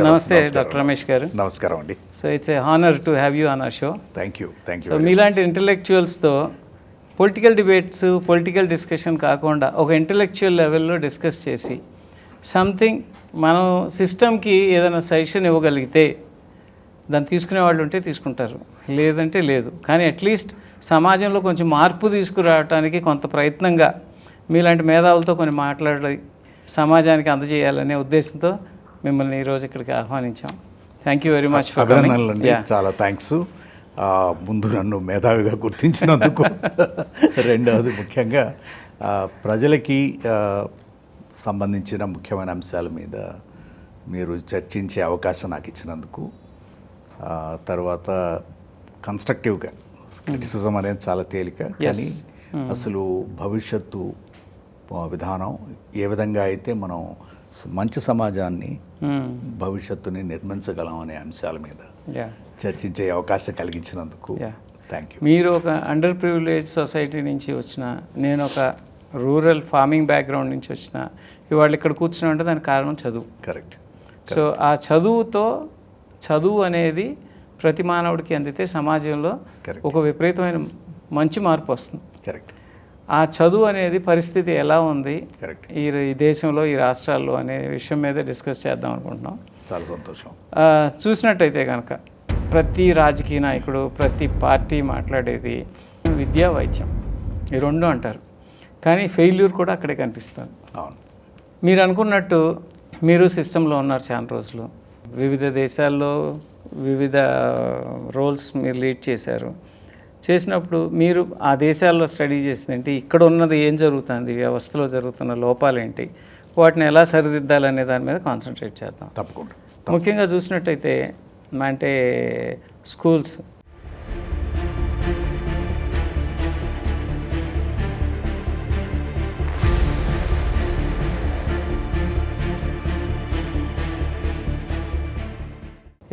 నమస్తే డాక్టర్ రమేష్ గారు. నమస్కారం అండి. So it's a honour to have you on our show. Thank you. So మీలాంటి ఇంటలెక్చువల్స్తో పొలిటికల్ డిబేట్స్, పొలిటికల్ డిస్కషన్ కాకుండా ఒక ఇంటలెక్చువల్ లెవెల్లో డిస్కస్ చేసి సంథింగ్ మనం సిస్టమ్కి ఏదైనా సజెషన్ ఇవ్వగలిగితే దాన్ని తీసుకునే వాళ్ళు ఉంటే తీసుకుంటారు, లేదంటే లేదు. కానీ అట్లీస్ట్ సమాజంలో కొంచెం మార్పు తీసుకురావడానికి కొంత ప్రయత్నంగా మీలాంటి మేధావులతో కొన్ని మాట్లాడి సమాజానికి అందజేయాలనే ఉద్దేశంతో మిమ్మల్ని ఈరోజు ఇక్కడికి ఆహ్వానించాం. Thank you very much. అభినందనలండి. చాలా థ్యాంక్స్. ముందు నన్ను మేధావిగా గుర్తించినందుకు, రెండవది ముఖ్యంగా ప్రజలకి సంబంధించిన ముఖ్యమైన అంశాల మీద మీరు చర్చించే అవకాశం నాకు ఇచ్చినందుకు, తర్వాత కన్స్ట్రక్టివ్గా క్రిటిసిజం అనేది చాలా తేలిక, కానీ అసలు భవిష్యత్తు విధానం ఏ విధంగా అయితే మనం మంచి సమాజాన్ని, భవిష్యత్తుని నిర్మించగలం అనే అంశాల మీద చర్చించే అవకాశం కలిగించినందుకు థ్యాంక్ యూ. మీరు ఒక అండర్ ప్రివిలేజ్ సొసైటీ నుంచి వచ్చిన, నేను ఒక రూరల్ ఫార్మింగ్ బ్యాక్గ్రౌండ్ నుంచి వచ్చిన, ఇవాళ ఇక్కడ కూర్చున్నామంటే దానికి కారణం చదువు. కరెక్ట్. సో ఆ చదువు అనేది ప్రతి మానవుడికి అందితే సమాజంలో ఒక విపరీతమైన మంచి మార్పు వస్తుంది. కరెక్ట్. ఆ చదువు అనేది పరిస్థితి ఎలా ఉంది కరెక్ట్ ఈ దేశంలో, ఈ రాష్ట్రాల్లో అనే విషయం మీద డిస్కస్ చేద్దాం అనుకుంటున్నాం. చాలా సంతోషం. చూసినట్టయితే కనుక ప్రతి రాజకీయ నాయకుడు, ప్రతి పార్టీ మాట్లాడేది విద్యా, వైద్యం, ఈ రెండు అంటారు. కానీ ఫెయిల్యూర్ కూడా అక్కడే కనిపిస్తుంది. అవును. మీరు అనుకున్నట్టు మీరు సిస్టంలో ఉన్నారు చాలా రోజులు, వివిధ దేశాల్లో వివిధ రోల్స్ మీరు లీడ్ చేసినప్పుడు మీరు ఆ దేశాల్లో స్టడీ చేసిందేంటి, ఇక్కడ ఉన్నది ఏం జరుగుతుంది, వ్యవస్థలో జరుగుతున్న లోపాలేంటి, వాటిని ఎలా సరిదిద్దాలనే దాని మీద కాన్సన్ట్రేట్ చేద్దాం. తప్పకుండా. ముఖ్యంగా చూసినట్టయితే అంటే స్కూల్స్,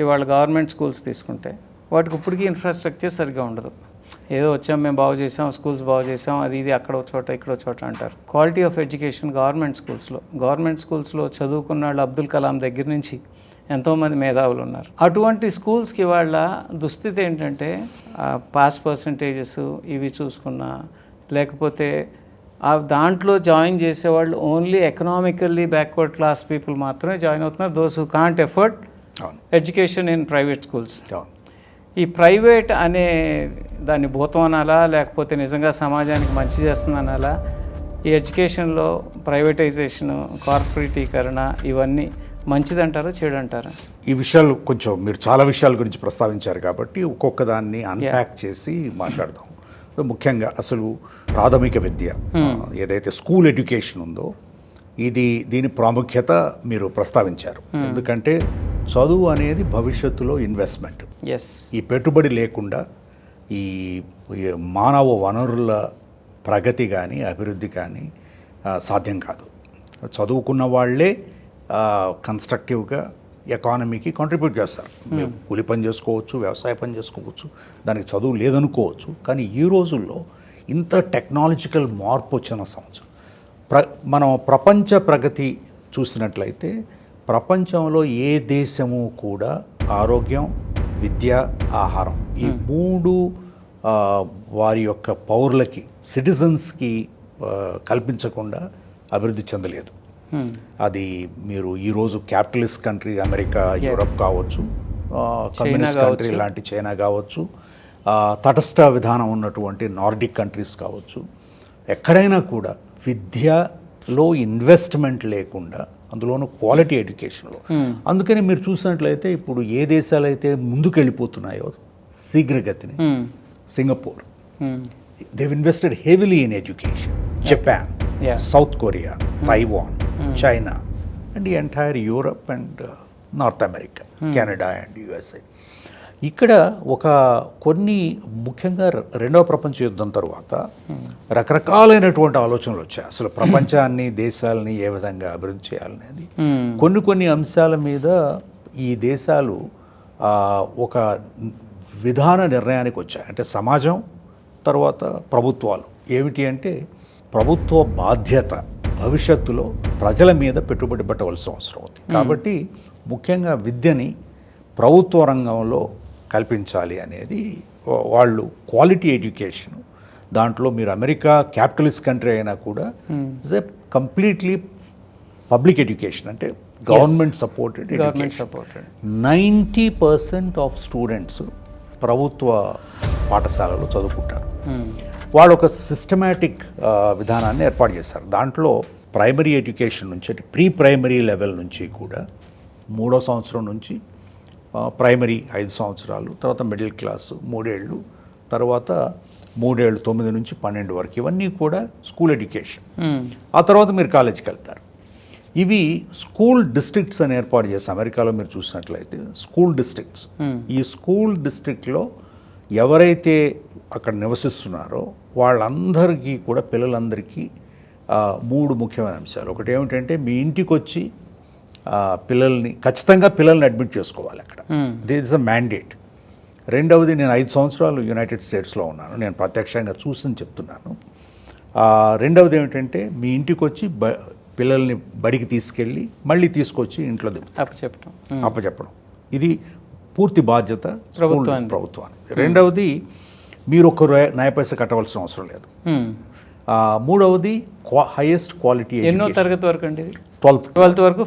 ఇవాళ గవర్నమెంట్ స్కూల్స్ తీసుకుంటే వాటికి ఇప్పటికీ ఇన్ఫ్రాస్ట్రక్చర్ సరిగ్గా ఉండదు. ఏదో వచ్చాం, మేము బాగు చేసాం, స్కూల్స్ బాగు చేసాం, అది ఇది అక్కడ చోట ఇక్కడ చోట అంటారు. క్వాలిటీ ఆఫ్ ఎడ్యుకేషన్ గవర్నమెంట్ స్కూల్స్లో చదువుకున్న వాళ్ళు అబ్దుల్ కలాం దగ్గర నుంచి ఎంతోమంది మేధావులు ఉన్నారు. అటువంటి స్కూల్స్కి వాళ్ళ దుస్థితి ఏంటంటే పాస్ పర్సంటేజెస్ ఇవి చూసుకున్నా, లేకపోతే దాంట్లో జాయిన్ చేసేవాళ్ళు only economically backward class people మాత్రమే జాయిన్ అవుతున్నారు. Those who can't afford education in private schools. ఈ ప్రైవేట్ అనే దాన్ని భూతం అనాలా, లేకపోతే నిజంగా సమాజానికి మంచి చేస్తుందనాలా? ఈ ఎడ్యుకేషన్లో ప్రైవేటైజేషను, కార్పొరేటీకరణ ఇవన్నీ మంచిదంటారా, చెడు అంటారా? ఈ విషయాలు కొంచెం మీరు చాలా విషయాల గురించి ప్రస్తావించారు కాబట్టి ఒక్కొక్క దాన్ని అన్ప్యాక్ చేసి మాట్లాడదాం. ముఖ్యంగా అసలు ప్రాథమిక విద్య ఏదైతే స్కూల్ ఎడ్యుకేషన్ ఉందో దీని ప్రాముఖ్యత మీరు ప్రస్తావించారు. ఎందుకంటే చదువు అనేది భవిష్యత్తులో ఇన్వెస్ట్మెంట్. ఈ పెట్టుబడి లేకుండా ఈ మానవ వనరుల ప్రగతి కానీ అభివృద్ధి కానీ సాధ్యం కాదు. చదువుకున్న వాళ్ళే కన్స్ట్రక్టివ్గా ఎకానమీకి కాంట్రిబ్యూట్ చేస్తారు. మీరు కూలి పని చేసుకోవచ్చు, వ్యవసాయ పని చేసుకోవచ్చు, దానికి చదువు లేదనుకోవచ్చు. కానీ ఈ రోజుల్లో ఇంత టెక్నాలజికల్ మార్పు వచ్చిన సంవత్సరం మనం ప్రపంచ ప్రగతి చూసినట్లయితే ప్రపంచంలో ఏ దేశము కూడా ఆరోగ్యం, విద్య, ఆహారం ఈ మూడు వారి యొక్క పౌరులకి, సిటిజన్స్కి కల్పించకుండా అభివృద్ధి చెందలేదు. అది మీరు ఈరోజు క్యాపిటలిస్ట్ కంట్రీ అమెరికా, యూరప్ కావచ్చు, కమ్యూనిస్ట్ కంట్రీ లాంటి చైనా కావచ్చు, తటస్థ విధానం ఉన్నటువంటి నార్డిక్ కంట్రీస్ కావచ్చు, ఎక్కడైనా కూడా విద్యలో ఇన్వెస్ట్మెంట్ లేకుండా, అందులోనూ క్వాలిటీ ఎడ్యుకేషన్లో. అందుకని మీరు చూసినట్లయితే ఇప్పుడు ఏ దేశాలు అయితే ముందుకెళ్ళిపోతున్నాయో శీఘ్రగతిని, Singapore, they've invested heavily in education, Japan, South Korea, Taiwan, China, and the entire Europe and North America, Canada and USA. ఇక్కడ కొన్ని ముఖ్యంగా రెండవ ప్రపంచ యుద్ధం తర్వాత రకరకాలైనటువంటి ఆలోచనలు వచ్చాయి. అసలు ప్రపంచాన్ని, దేశాలని ఏ విధంగా అభివృద్ధి చేయాలనేది కొన్ని అంశాల మీద ఈ దేశాలు ఒక విధాన నిర్ణయానికి వచ్చాయి. అంటే సమాజం, తర్వాత ప్రభుత్వాలు. ఏమిటి అంటే ప్రభుత్వ బాధ్యత భవిష్యత్తులో ప్రజల మీద పెట్టుబడి పెట్టవలసిన అవసరం ఉంది. కాబట్టి ముఖ్యంగా విద్యని ప్రభుత్వ రంగంలో కల్పించాలి అనేది వాళ్ళు క్వాలిటీ ఎడ్యుకేషన్. దాంట్లో మీరు అమెరికా క్యాపిటలిస్ట్ కంట్రీ అయినా కూడా it's a completely public education, అంటే government supported government education. Supported. 90% of students ప్రభుత్వ పాఠశాలలో చదువుకుంటారు. వాళ్ళు ఒక సిస్టమేటిక్ విధానాన్ని ఏర్పాటు చేస్తారు. దాంట్లో ప్రైమరీ ఎడ్యుకేషన్ నుంచి, అంటే ప్రీ ప్రైమరీ లెవెల్ నుంచి కూడా 3వ సంవత్సరం నుంచి ప్రైమరీ 5 సంవత్సరాలు, తర్వాత మిడిల్ క్లాసు 3 ఏళ్ళు, తర్వాత 3 ఏళ్ళు 9 నుంచి 12 వరకు, ఇవన్నీ కూడా స్కూల్ ఎడ్యుకేషన్. ఆ తర్వాత మీరు కాలేజీకి వెళ్తారు. ఇవి స్కూల్ డిస్ట్రిక్ట్స్ అని ఏర్పాటు చేసి అమెరికాలో మీరు చూసినట్లయితే స్కూల్ డిస్ట్రిక్ట్స్. ఈ స్కూల్ డిస్ట్రిక్ట్లో ఎవరైతే అక్కడ నివసిస్తున్నారో వాళ్ళందరికీ కూడా, పిల్లలందరికీ 3 ముఖ్యమైన అంశాలు. ఒకటి ఏమిటంటే మీ ఇంటికి వచ్చి ఖచ్చితంగా పిల్లల్ని అడ్మిట్ చేసుకోవాలి అక్కడ. This is a mandate. రెండవది, నేను 5 సంవత్సరాలు యునైటెడ్ స్టేట్స్లో ఉన్నాను, నేను ప్రత్యక్షంగా చూసి చెప్తున్నాను. రెండవది ఏమిటంటే మీ ఇంటికి వచ్చి పిల్లల్ని బడికి తీసుకెళ్ళి మళ్ళీ తీసుకొచ్చి ఇంట్లో అప్పచెప్పడం. ఇది పూర్తి బాధ్యత ప్రభుత్వానికి. రెండవది, మీరు ఒక్క నయ పైసా కట్టవలసిన అవసరం లేదు. మూడవది, హైయెస్ట్ క్వాలిటీ. ఎన్నో తరగతి వరకు అండి? 12th వరకు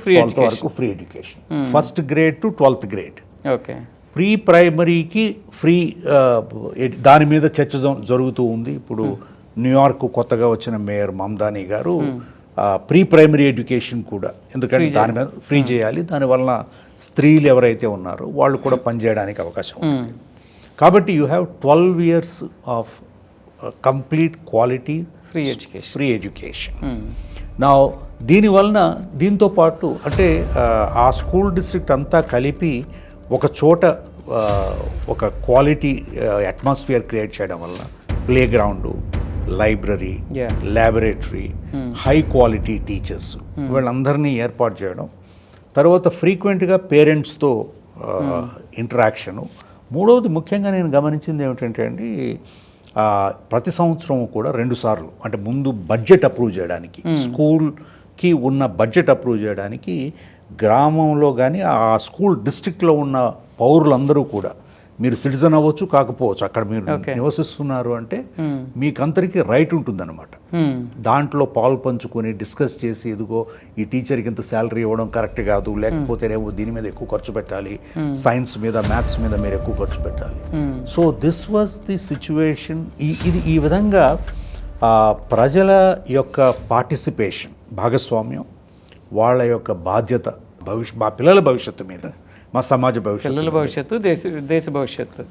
free education. First grade to 12th grade. Okay. Pre ప్రైమరీకి ఫ్రీ, దాని మీద చర్చ జరుగుతూ ఉంది. ఇప్పుడు న్యూయార్క్ కొత్తగా వచ్చిన మేయర్ మమ్దానీ గారు ప్రీ ప్రైమరీ ఎడ్యుకేషన్ కూడా, ఎందుకంటే దాని మీద ఫ్రీ చేయాలి, దానివల్ల స్త్రీలు ఎవరైతే ఉన్నారో వాళ్ళు కూడా పనిచేయడానికి అవకాశం ఉంది. కాబట్టి you have 12 years of complete quality free education. నా దీనివలన దీంతో పాటు, అంటే ఆ స్కూల్ డిస్ట్రిక్ట్ అంతా కలిపి ఒక చోట ఒక క్వాలిటీ అట్మాస్ఫియర్ క్రియేట్ చేయడం వల్ల play ground, library, laboratory, high quality teachers, వీళ్ళందరినీ ఏర్పాటు చేయడం. తర్వాత ఫ్రీక్వెంట్గా పేరెంట్స్తో ఇంటరాక్షను. మూడవది, ముఖ్యంగా నేను గమనించింది ఏమిటంటే అండి, ప్రతి సంవత్సరం కూడా 2 సార్లు, అంటే ముందు బడ్జెట్ అప్రూవ్ చేయడానికి, స్కూల్కి ఉన్న బడ్జెట్ అప్రూవ్ చేయడానికి గ్రామంలో కానీ ఆ స్కూల్ డిస్ట్రిక్ట్లో ఉన్న పౌరులందరూ కూడా, మీరు సిటిజన్ అవ్వచ్చు కాకపోవచ్చు, అక్కడ మీరు నివసిస్తున్నారు అంటే మీకందరికీ రైట్ ఉంటుందన్నమాట. దాంట్లో పాలు పంచుకొని డిస్కస్ చేసి, ఎదుగో ఈ టీచర్కి ఇంత శాలరీ ఇవ్వడం కరెక్ట్ కాదు, లేకపోతేనేమో దీని మీద ఎక్కువ ఖర్చు పెట్టాలి, సైన్స్ మీద మ్యాథ్స్ మీద మీరు ఎక్కువ ఖర్చు పెట్టాలి. So this was the situation. ఇది ఈ విధంగా ప్రజల యొక్క పార్టిసిపేషన్, భాగస్వామ్యం, వాళ్ళ యొక్క బాధ్యత, మా పిల్లల భవిష్యత్తు మీద, మా సమాజ భవిష్యత్తు, పిల్లల భవిష్యత్తు, దేశ భవిష్యత్తు,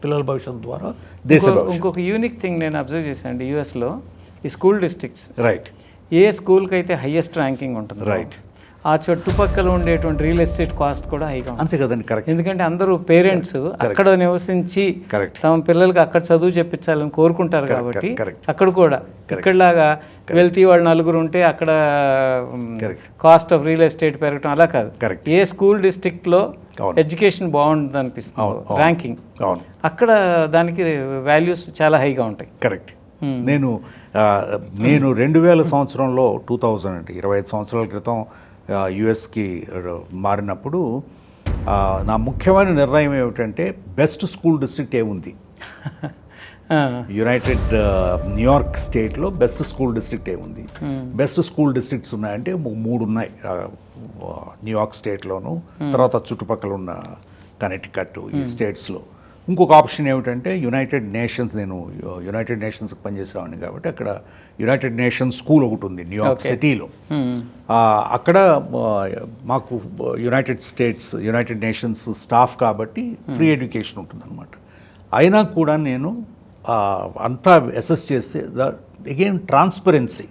పిల్లల భవిష్యత్తు ద్వారా దేశ భవిష్యత్తు. ఇంకొక యూనిక్ థింగ్ నేను అబ్జర్వ్ చేశాను అండి, యూఎస్లో ఈ స్కూల్ డిస్ట్రిక్ట్స్, రైట్, ఏ స్కూల్కి అయితే హైయెస్ట్ ర్యాంకింగ్ ఉంటుంది, రైట్, ఆ చుట్టుపక్కల ఉండేటువంటి రియల్ ఎస్టేట్ కాస్ట్ కూడా హైగా ఉంటుంది. అంతే కదండి, కరెక్ట్. ఎందుకంటే అందరూ పేరెంట్స్ అక్కడ నివసించి తమ పిల్లలకి అక్కడ చదువు చెప్పించాలని కోరుకుంటారు కాబట్టి, అక్కడ కూడా ఇక్కడలాగా వెళ్తీ వాళ్ళు 4 ఉంటే అక్కడ కాస్ట్ ఆఫ్ రియల్ ఎస్టేట్ పెరగటం అలా కాదు. ఏ స్కూల్ డిస్ట్రిక్ట్లో ఎడ్యుకేషన్ బాగుంటుంది అనిపిస్తుంది ర్యాంకింగ్, అక్కడ దానికి వాల్యూస్ చాలా హైగా ఉంటాయి. కరెక్ట్. నేను 2000 సంవత్సరంలో 2000 అంటే 25 సంవత్సరాల క్రితం యుఎస్కి మారినప్పుడు నా ముఖ్యమైన నిర్ణయం ఏమిటంటే, బెస్ట్ స్కూల్ డిస్ట్రిక్ట్ ఏముంది, యునైటెడ్ న్యూయార్క్ స్టేట్లో బెస్ట్ స్కూల్ డిస్ట్రిక్ట్ ఏముంది, బెస్ట్ స్కూల్ డిస్ట్రిక్ట్స్ ఉన్నాయంటే 3 ఉన్నాయి న్యూయార్క్ స్టేట్లోను, తర్వాత చుట్టుపక్కల ఉన్న కనెక్టికట్, ఈ స్టేట్స్లో. ఇంకొక ఆప్షన్ ఏమిటంటే యునైటెడ్ నేషన్స్. నేను యునైటెడ్ నేషన్స్కి పనిచేసేవాడిని కాబట్టి అక్కడ యునైటెడ్ నేషన్స్ స్కూల్ ఒకటి ఉంది న్యూయార్క్ సిటీలో. అక్కడ మాకు యునైటెడ్ నేషన్స్ స్టాఫ్ కాబట్టి ఫ్రీ ఎడ్యుకేషన్ ఉంటుందన్నమాట. అయినా కూడా నేను అంతా అసెస్ చేస్తే అగైన్ ట్రాన్స్పరెన్సీ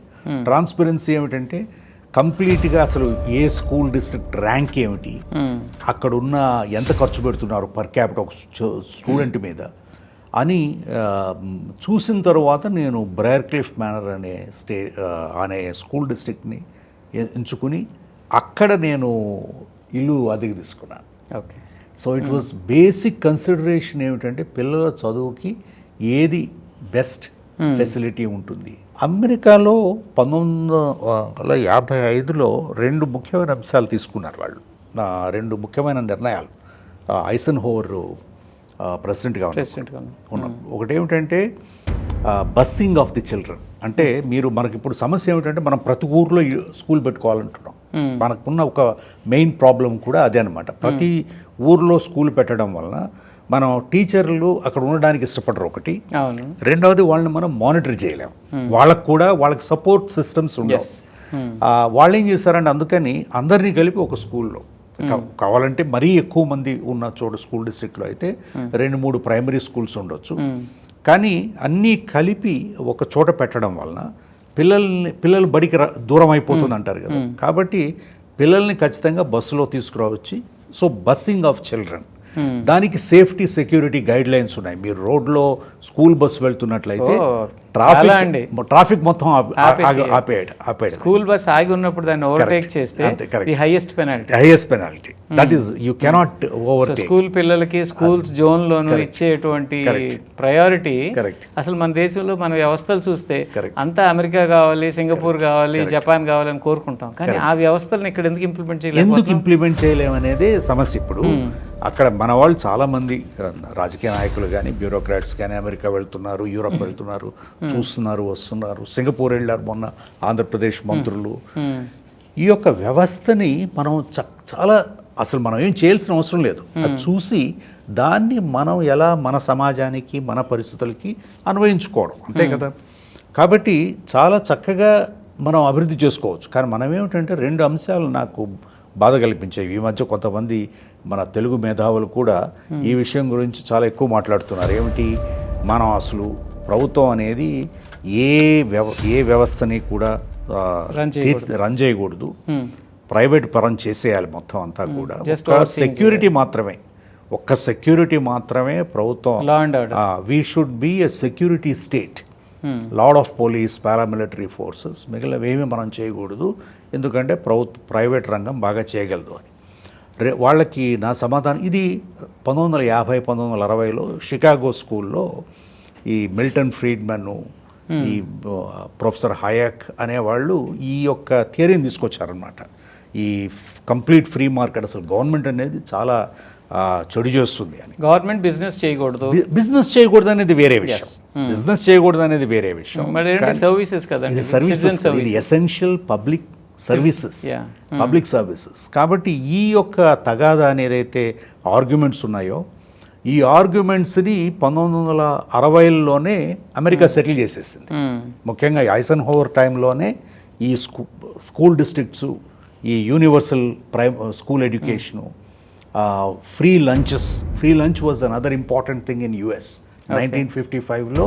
ఏమిటంటే, కంప్లీట్గా అసలు ఏ స్కూల్ డిస్ట్రిక్ట్ ర్యాంక్ ఏమిటి, అక్కడ ఉన్న ఎంత ఖర్చు పెడుతున్నారు పర్ క్యాపిట ఒక స్టూడెంట్ మీద అని చూసిన తర్వాత నేను బ్రయర్ క్లిఫ్ మేనర్ అనే స్కూల్ డిస్ట్రిక్ట్ని ఎంచుకుని అక్కడ నేను ఇల్లు అద్దెకి తీసుకున్నాను. Okay. So it was basic consideration ఏమిటంటే, పిల్లల చదువుకి ఏది బెస్ట్ ఫెసిలిటీ ఉంటుంది. అమెరికాలో 1955లో 2 ముఖ్యమైన అంశాలు తీసుకున్నారు వాళ్ళు. రెండు ముఖ్యమైన నిర్ణయాలు ఐసెన్హోవర్ ప్రెసిడెంట్గా ప్రెసిడెంట్గా ఉన్నప్పుడు ఒకటేమిటంటే బస్సింగ్ ఆఫ్ ది చిల్డ్రన్. అంటే మీరు మనకి ఇప్పుడు సమస్య ఏమిటంటే మనం ప్రతి ఊర్లో స్కూల్ పెట్టుకోవాలంటున్నాం. మనకున్న ఒక మెయిన్ ప్రాబ్లం కూడా అదే అనమాట. ప్రతి ఊర్లో స్కూల్ పెట్టడం వలన మనం టీచర్లు అక్కడ ఉండడానికి ఇష్టపడరు ఒకటి, రెండవది వాళ్ళని మనం మానిటర్ చేయలేము. వాళ్ళకి సపోర్ట్ సిస్టమ్స్ ఉండవు. వాళ్ళు ఏం చేశారంటే అందుకని అందరినీ కలిపి ఒక స్కూల్లో కావాలంటే మరీ ఎక్కువ మంది ఉన్న చోట స్కూల్ డిస్ట్రిక్ట్లో అయితే 2-3 ప్రైమరీ స్కూల్స్ ఉండొచ్చు. కానీ అన్నీ కలిపి ఒక చోట పెట్టడం వలన పిల్లలు బడికి దూరం అయిపోతుంది అంటారు కదా. కాబట్టి పిల్లల్ని ఖచ్చితంగా బస్సులో తీసుకురావచ్చు. సో బస్సింగ్ ఆఫ్ చిల్డ్రన్, దానికి సేఫ్టీ సెక్యూరిటీ గైడ్ లైన్స్ ఉన్నాయి. మీరు రోడ్లో స్కూల్ బస్సు వెళ్తున్నట్లయితే ట్రాఫిక్ మొత్తం ఆపేయడు. స్కూల్ బస్ ఆగి ఉన్నప్పుడు దాన్ని ఓవర్టేక్ చేస్తే highest penalty. That is you cannot overtake. School పిల్లలకి స్కూల్స్ జోన్ లోను ఇచ్చేటువంటి ప్రయారిటీ అసలు మన దేశంలో మన వ్యవస్థలు చూస్తే అంతా అమెరికా కావాలి, సింగపూర్ కావాలి, జపాన్ కావాలని కోరుకుంటాం. కానీ ఆ వ్యవస్థలను ఇక్కడ ఎందుకు ఇంప్లిమెంట్ చేయలేము అనేది సమస్య. ఇప్పుడు అక్కడ మన వాళ్ళు చాలామంది రాజకీయ నాయకులు కానీ బ్యూరోక్రాట్స్ కానీ అమెరికా వెళ్తున్నారు, యూరప్ వెళ్తున్నారు, చూస్తున్నారు, వస్తున్నారు. సింగపూర్ వెళ్ళారు మొన్న ఆంధ్రప్రదేశ్ మంత్రులు. ఈ యొక్క వ్యవస్థని మనం చాలా అసలు మనం ఏం చేయాల్సిన అవసరం లేదు. అది చూసి దాన్ని మనం ఎలా మన సమాజానికి మన పరిస్థితులకి అన్వయించుకోవడం అంతే కదా. కాబట్టి చాలా చక్కగా మనం అభివృద్ధి చేసుకోవచ్చు. కానీ మనం ఏమిటంటే 2 అంశాలు నాకు బాధ కల్పించేవి. ఈ మధ్య కొంతమంది మన తెలుగు మేధావులు కూడా ఈ విషయం గురించి చాలా ఎక్కువ మాట్లాడుతున్నారు. ఏమిటి, మనం అసలు ప్రభుత్వం అనేది ఏ వ్యవస్థని కూడా రన్ చేయకూడదు, ప్రైవేట్ పరం చేసేయాలి మొత్తం అంతా కూడా. ఒక్క సెక్యూరిటీ మాత్రమే ప్రభుత్వం. We should be a security state, lord of police, paramilitary forces, మిగిలినవేమీ మనం చేయకూడదు. ఎందుకంటే ప్రైవేట్ రంగం బాగా చేయగలదు అని. వాళ్ళకి నా సమాధానం ఇది 1950-1960లో షికాగో స్కూల్లో ఈ మిల్టన్ ఫ్రీడ్మన్, ఈ ప్రొఫెసర్ హయాక్ అనేవాళ్ళు ఈ యొక్క థియరీని తీసుకొచ్చారనమాట. ఈ కంప్లీట్ ఫ్రీ మార్కెట్, అసలు గవర్నమెంట్ అనేది చాలా చెడు చేస్తుంది అని. గవర్నమెంట్ బిజినెస్ చేయకూడదు అనేది వేరే విషయం. సర్వీసెస్ కదండి, ఇది ఎసెన్షియల్ పబ్లిక్ సర్వీసెస్. కాబట్టి ఈ యొక్క తగాదా అనేదైతే ఆర్గ్యుమెంట్స్ ఉన్నాయో, ఈ ఆర్గ్యుమెంట్స్ని 1960లోనే అమెరికా సెటిల్ చేసేసింది. ముఖ్యంగా ఐసెన్హోవర్ టైంలోనే ఈ స్కూల్ డిస్ట్రిక్ట్స్, ఈ universal school education, free lunch was another important thing in US. 1955లో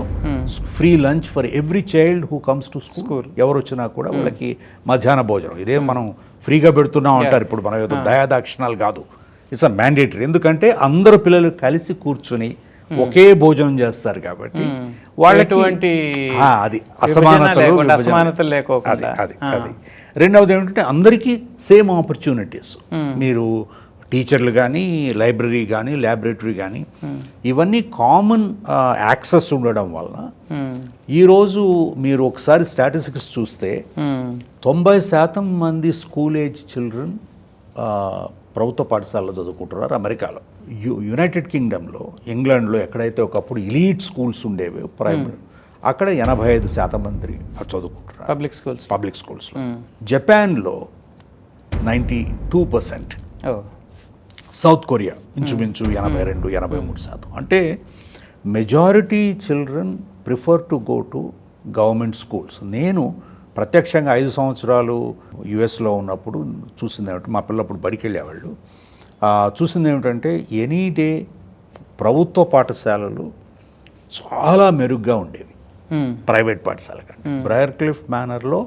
free lunch for every child who comes to school. ఎవరు వచ్చినా కూడా వాళ్ళకి మధ్యాహ్న భోజనం. ఇదే మనం ఫ్రీగా పెడుతున్నాం అంటారు. ఇప్పుడు మనం ఏదో దయాదాక్షిణాలు కాదు, ఇట్స్ అ మ్యాండేటరీ. ఎందుకంటే అందరు పిల్లలు కలిసి కూర్చుని ఒకే భోజనం చేస్తారు కాబట్టి వాళ్ళకి అది అసమానతలు లేకోకుండా. అది రెండవది ఏమిటంటే అందరికీ సేమ్ ఆపర్చునిటీస్. మీరు టీచర్లు కానీ, లైబ్రరీ కానీ, ల్యాబొరేటరీ కానీ, ఇవన్నీ కామన్ యాక్సెస్ ఉండడం వలన ఈరోజు మీరు ఒకసారి స్టాటిస్టిక్స్ చూస్తే 90% మంది స్కూల్ ఏజ్ చిల్డ్రన్ ప్రభుత్వ పాఠశాలలో చదువుకుంటున్నారు అమెరికాలో. యునైటెడ్ కింగ్డమ్లో, ఇంగ్లాండ్లో ఎక్కడైతే ఒకప్పుడు ఎలీట్ స్కూల్స్ ఉండేవి ప్రైమరీ, అక్కడ 85% మంది చదువుకుంటున్నారు పబ్లిక్ స్కూల్స్. జపాన్లో 92%, సౌత్ కొరియా ఇంచుమించు 82-83%. అంటే majority children prefer to go to government schools. నేను ప్రత్యక్షంగా 5 సంవత్సరాలు యుఎస్లో ఉన్నప్పుడు చూసింది ఏమిటంటే, మా పిల్లప్పుడు బడికి వెళ్ళేవాళ్ళు, చూసింది ఏమిటంటే ఎనీ డే ప్రభుత్వ పాఠశాలలు చాలా మెరుగ్గా ఉండేవి ప్రైవేట్ పాఠశాల కంటే. బ్రయర్ క్లిఫ్ మేనర్లో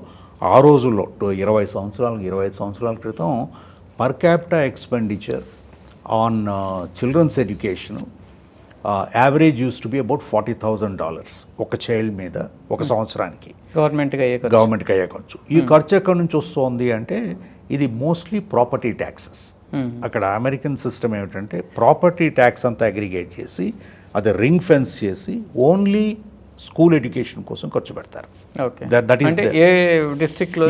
ఆ రోజుల్లో 25 సంవత్సరాల క్రితం per capita expenditure on children's education average use to be about $40,000 ఒక చైల్డ్ మీద ఒక సంవత్సరానికి గవర్నమెంట్కి అయ్యే ఖర్చు. ఈ ఖర్చు ఎక్కడి నుంచి వస్తుంది అంటే ఇది మోస్ట్లీ ప్రాపర్టీ ట్యాక్సెస్. అక్కడ అమెరికన్ సిస్టమ్ ఏమిటంటే ప్రాపర్టీ ట్యాక్స్ అంతా అగ్రిగేట్ చేసి అది రింగ్ ఫెన్స్ చేసి ఓన్లీ స్కూల్ ఎడ్యుకేషన్ కోసం ఖర్చు పెడతారు. ఓకే. దట్ ఈస్ అంటే ఏ డిస్ట్రిక్ట్లో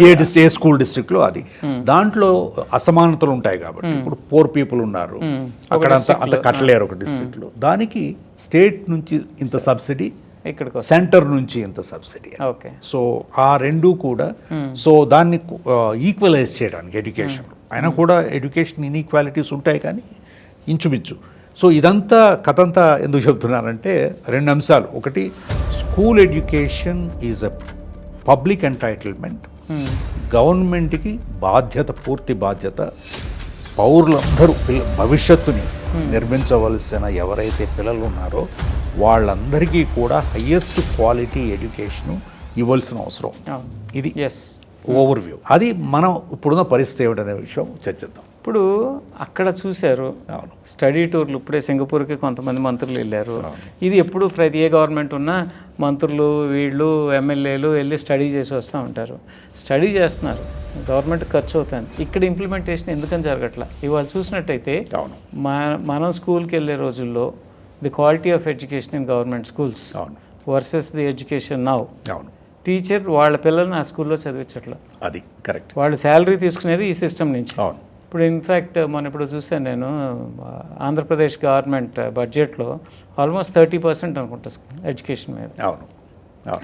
ఏ స్కూల్ డిస్ట్రిక్ట్లో అది. దాంట్లో అసమానతలు ఉంటాయి కాబట్టి ఇప్పుడు పోర్ పీపుల్ ఉన్నారు, అక్కడ అంత కట్టలేరు ఒక డిస్ట్రిక్ట్లో, దానికి స్టేట్ నుంచి ఇంత సబ్సిడీ, ఇక్కడికి సెంటర్ నుంచి ఇంత సబ్సిడీ. ఓకే. సో ఆ రెండు కూడా సో దాన్ని ఈక్వలైజ్ చేయడానికి ఎడ్యుకేషన్ అయినా కూడా ఎడ్యుకేషన్ ఇన్ఈక్వాలిటీస్ ఉంటాయి కానీ ఇంచుమించు. సో ఇదంతా కథంతా ఎందుకు చెప్తున్నానంటే 2 అంశాలు. ఒకటి, school education is a public entitlement. గవర్నమెంట్కి బాధ్యత, పూర్తి బాధ్యత, పౌరులందరూ భవిష్యత్తుని నిర్మించవలసిన ఎవరైతే పిల్లలు ఉన్నారో వాళ్ళందరికీ కూడా హయ్యెస్ట్ క్వాలిటీ ఎడ్యుకేషను ఇవ్వాల్సిన అవసరం. ఇది ఓవర్వ్యూ. అది మనం ఇప్పుడున్న పరిస్థితి ఏమిటనే విషయం చర్చిద్దాం. ఇప్పుడు అక్కడ చూశారు స్టడీ టూర్లు, ఇప్పుడే సింగపూర్కి కొంతమంది మంత్రులు వెళ్ళారు. ఇది ఎప్పుడు ప్రతి ఏ గవర్నమెంట్ ఉన్నా మంత్రులు వీళ్ళు ఎమ్మెల్యేలు వెళ్ళి స్టడీ చేసి వస్తూ ఉంటారు. స్టడీ చేస్తున్నారు, గవర్నమెంట్ ఖర్చు అవుతుంది. ఇక్కడ ఇంప్లిమెంటేషన్ ఎందుకని జరగట్లా? ఇవాళ చూసినట్టయితే మనం స్కూల్కి వెళ్ళే రోజుల్లో the quality of education in government schools versus the education now. Teacher వాళ్ళ పిల్లల్ని ఆ స్కూల్లో చదివించట్లా. అది కరెక్ట్. వాళ్ళు శాలరీ తీసుకునేది ఈ సిస్టమ్ నుంచి. అవును. ఇప్పుడు ఇన్ఫ్యాక్ట్ ఇప్పుడు చూసాను నేను ఆంధ్రప్రదేశ్ గవర్నమెంట్ బడ్జెట్లో ఆల్మోస్ట్ 30% అనుకుంటా ఎడ్యుకేషన్ మీద. అవును.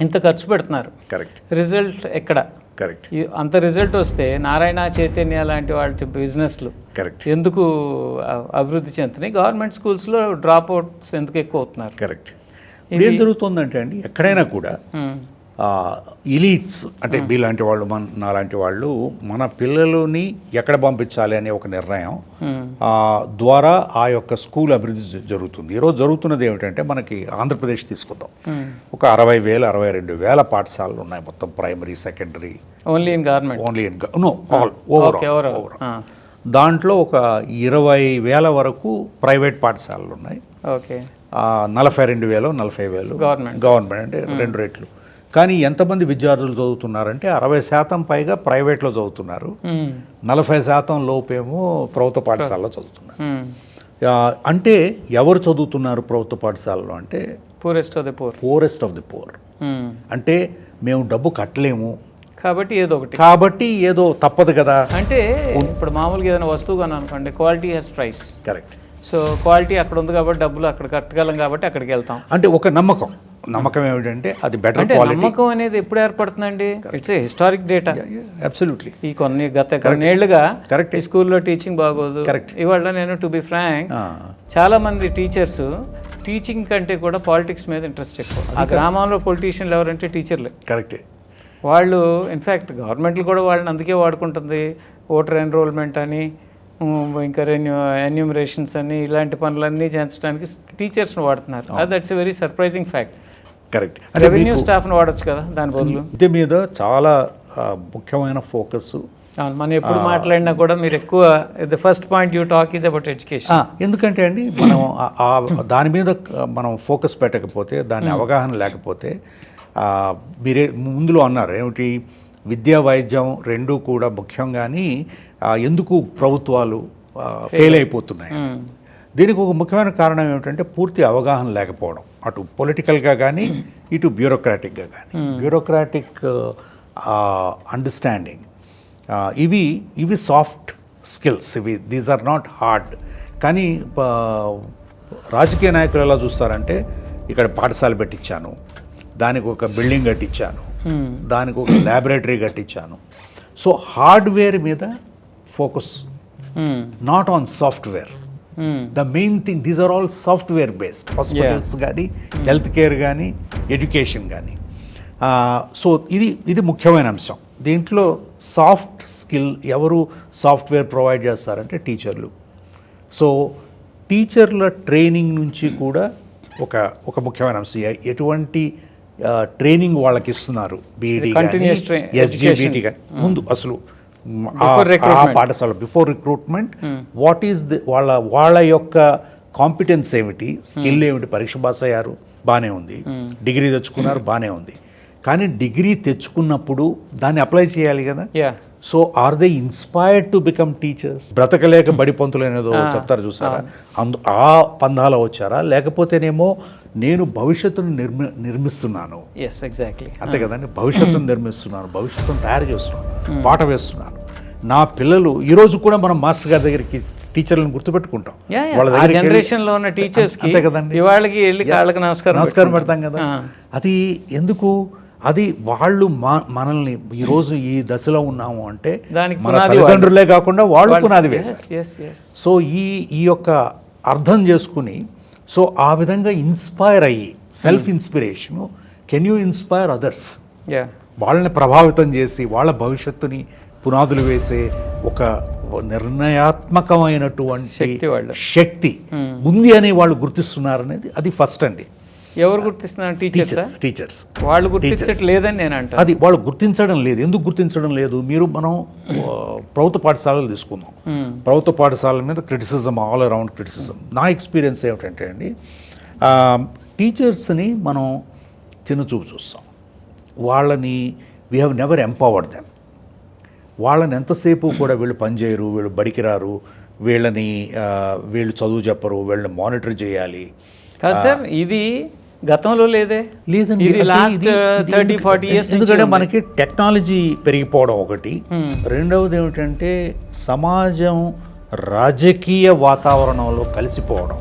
ఇంత ఖర్చు పెడుతున్నారు. కరెక్ట్. రిజల్ట్ ఎక్కడ? కరెక్ట్. అంత రిజల్ట్ వస్తే నారాయణ, చైతన్య లాంటి వాళ్ళ బిజినెస్లు కరెక్ట్ ఎందుకు అభివృద్ధి చెందుతున్నాయి? గవర్నమెంట్ స్కూల్స్లో డ్రాప్ అవుట్స్ ఎందుకు ఎక్కువ అవుతున్నారు? కరెక్ట్. ఏం జరుగుతుందంటే అండి, ఎక్కడైనా కూడా ఎలీట్స్ అంటే మీలాంటి వాళ్ళు, నాలాంటి వాళ్ళు మన పిల్లలని ఎక్కడ పంపించాలి అనే ఒక నిర్ణయం ద్వారా ఆ యొక్క స్కూల్ అభివృద్ధి జరుగుతుంది. ఈరోజు జరుగుతున్నది ఏమిటంటే, మనకి ఆంధ్రప్రదేశ్ తీసుకుందాం, ఒక 60,000 62,000 పాఠశాలలు ఉన్నాయి మొత్తం, primary, secondary. Only in government? Only in overall. దాంట్లో ఒక 20,000 వరకు ప్రైవేట్ పాఠశాలలు ఉన్నాయి. ఓకే. 42,000 40,000 గవర్నమెంట్, అంటే 2 రెట్లు. కానీ ఎంతమంది విద్యార్థులు చదువుతున్నారంటే 60% పైగా ప్రైవేట్లో చదువుతున్నారు, 40% లోపేమో ప్రభుత్వ పాఠశాలలో చదువుతున్నారు. అంటే ఎవరు చదువుతున్నారు ప్రభుత్వ పాఠశాలలో అంటే poorest of the poor. Poorest of the poor. అంటే మేము డబ్బు కట్టలేము కాబట్టి ఏదో తప్పదు కదా. అంటే ఇప్పుడు మామూలుగా ఏదైనా వస్తువు కానీ అనుకోండి, quality has price. Correct. So quality అక్కడ ఉంది కాబట్టి డబ్బులు అక్కడ కట్టగలం కాబట్టి అక్కడికి వెళ్తాం. అంటే ఒక నమ్మకం ఏమిటంటే అది బెటర్ క్వాలిటీ. నమ్మకం అనేది ఎప్పుడు ఏర్పడుతుందండి? It's a historic data. Absolutely. ఈ గత కొన్నేళ్లుగా ఈ స్కూల్లో టీచింగ్ బాగోదు. ఇవాళ నేను టు బి ఫ్రాంక్, చాలా మంది టీచర్స్ టీచింగ్ కంటే కూడా పాలిటిక్స్ మీద ఇంట్రెస్ట్ ఎక్కువ. ఆ గ్రామంలో పొలిటీషియన్లు ఎవరంటే టీచర్లే. కరెక్టే. వాళ్ళు ఇన్ఫ్యాక్ట్ గవర్నమెంట్లు కూడా వాళ్ళని అందుకే వాడుకుంటుంది. ఓటర్ ఎన్రోల్మెంట్ అని, ఇంకా ఎన్యూమరేషన్స్ అని, ఇలాంటి పనులన్నీ చేయించడానికి టీచర్స్ని వాడుతున్నారు. That's a very surprising fact. Correct. Revenue స్టాఫ్ని వాడచ్చు కదా దాని బదులు. ఇది మీద చాలా ముఖ్యమైన ఫోకస్. మనం ఎప్పుడు మాట్లాడినా కూడా మీరు ఎక్కువ the first point you talk is about education. ఎందుకంటే అండి, మనం దాని మీద మనం ఫోకస్ పెట్టకపోతే, దాని అవగాహన లేకపోతే, మీరే ముందులో అన్నారు ఏమిటి, విద్యా వైద్యం రెండూ కూడా ముఖ్యంగాని ఎందుకు ప్రభుత్వాలు ఫెయిల్ అయిపోతున్నాయి. దీనికి ఒక ముఖ్యమైన కారణం ఏమిటంటే పూర్తి అవగాహన లేకపోవడం, అటు పొలిటికల్గా కానీ ఇటు బ్యూరోక్రాటిక్గా కానీ. బ్యూరోక్రాటిక్ అండర్స్టాండింగ్, ఇవి soft skills, these are not hard. కానీ రాజకీయ నాయకులు ఎలా చూస్తారంటే, ఇక్కడ పాఠశాల పెట్టించాను, దానికి ఒక బిల్డింగ్ కట్టించాను, దానికి ఒక ల్యాబొరేటరీ కట్టించాను. సో హార్డ్వేర్ మీద focus, not on software. The main thing, these are all software based. Hospitals కానీ, హెల్త్ కేర్ కానీ, ఎడ్యుకేషన్ కానీ. సో ఇది ముఖ్యమైన అంశం. దీంట్లో సాఫ్ట్ స్కిల్ ఎవరు సాఫ్ట్వేర్ ప్రొవైడ్ చేస్తారంటే టీచర్లు. సో టీచర్ల ట్రైనింగ్ నుంచి కూడా ఒక ముఖ్యమైన అంశం, ఎటువంటి ట్రైనింగ్ వాళ్ళకి ఇస్తున్నారు, బీఈడీ కానీ ఎస్జీబీటీ కానీ. ముందు అసలు ఆ పాఠశాల బిఫోర్ రిక్రూట్మెంట్ వాట్ ఈస్ వాళ్ళ యొక్క కాంపిటెన్స్ ఏమిటి, స్కిల్ ఏమిటి. పరీక్ష పాస్ అయ్యారు, బాగానే ఉంది, డిగ్రీ తెచ్చుకున్నారు, బాగానే ఉంది. కానీ డిగ్రీ తెచ్చుకున్నప్పుడు దాన్ని అప్లై చేయాలి కదా. So are they inspired to become teachers? బ్రతకలేక బడి పంతులు అనేదో చెప్తారు చూసారా, ఆ పందాలో వచ్చారా? లేకపోతేనేమో నేను భవిష్యత్తును నిర్మిస్తున్నాను, ఎస్ ఎగ్జాక్ట్లీ, అంతే కదండి, భవిష్యత్తును నిర్మిస్తున్నాను, భవిష్యత్తును తయారు చేస్తున్నాను, పాట వేస్తున్నాను. నా పిల్లలు ఈరోజు కూడా మనం మాస్టర్ గారి దగ్గరికి టీచర్లను గుర్తుపెట్టుకుంటాం, వాళ్ళ దగ్గర జనరేషన్ లో ఉన్న టీచర్స్ అంతే కదండి, ఇవాళకి వెళ్ళి కాళ్ళకి నమస్కారం పెడతాం కదా. అది ఎందుకు? అది వాళ్ళు మనల్ని ఈరోజు ఈ దశలో ఉన్నాము అంటే మన తల్లిదండ్రులే కాకుండా వాళ్ళు పునాది వేశారు. సో ఈ యొక్క అర్థం చేసుకుని, సో ఆ విధంగా ఇన్స్పైర్ అయ్యి, self inspiration, can you inspire others? వాళ్ళని ప్రభావితం చేసి వాళ్ళ భవిష్యత్తుని పునాదులు వేసే ఒక నిర్ణయాత్మకమైనటువంటి శక్తి ఉంది అని వాళ్ళు గుర్తిస్తున్నారనేది అది ఫస్ట్ అండి. ఎవరు గుర్తిస్తున్నారు? టీచర్స్. వాళ్ళు గుర్తించట్లేదని నేను అంటాను. అది వాళ్ళు గుర్తించడం లేదు. ఎందుకు గుర్తించడం లేదు? మనం ప్రభుత్వ పాఠశాలలు తీసుకుందాం. ప్రభుత్వ పాఠశాలల మీద క్రిటిసిజం, ఆల్ అరౌండ్ క్రిటిసిజం. నా ఎక్స్పీరియన్స్ ఏమిటంటే అండి, టీచర్స్ని మనం చిన్న చూపు చూస్తాం. వాళ్ళని we have never empowered them. వాళ్ళని ఎంతసేపు కూడా వీళ్ళు పనిచేయరు, వీళ్ళు బడికి రారు, వీళ్ళు చదువు చెప్పరు, వీళ్ళని మానిటర్ చేయాలి. కాదు సార్, ఇది గతంలో లేదండి, ఇది లాస్ట్ 30-40 years. ఎందుకంటే మనకి టెక్నాలజీ పెరిగిపోవడం ఒకటి, రెండవది ఏమిటంటే సమాజం రాజకీయ వాతావరణంలో కలిసిపోవడం.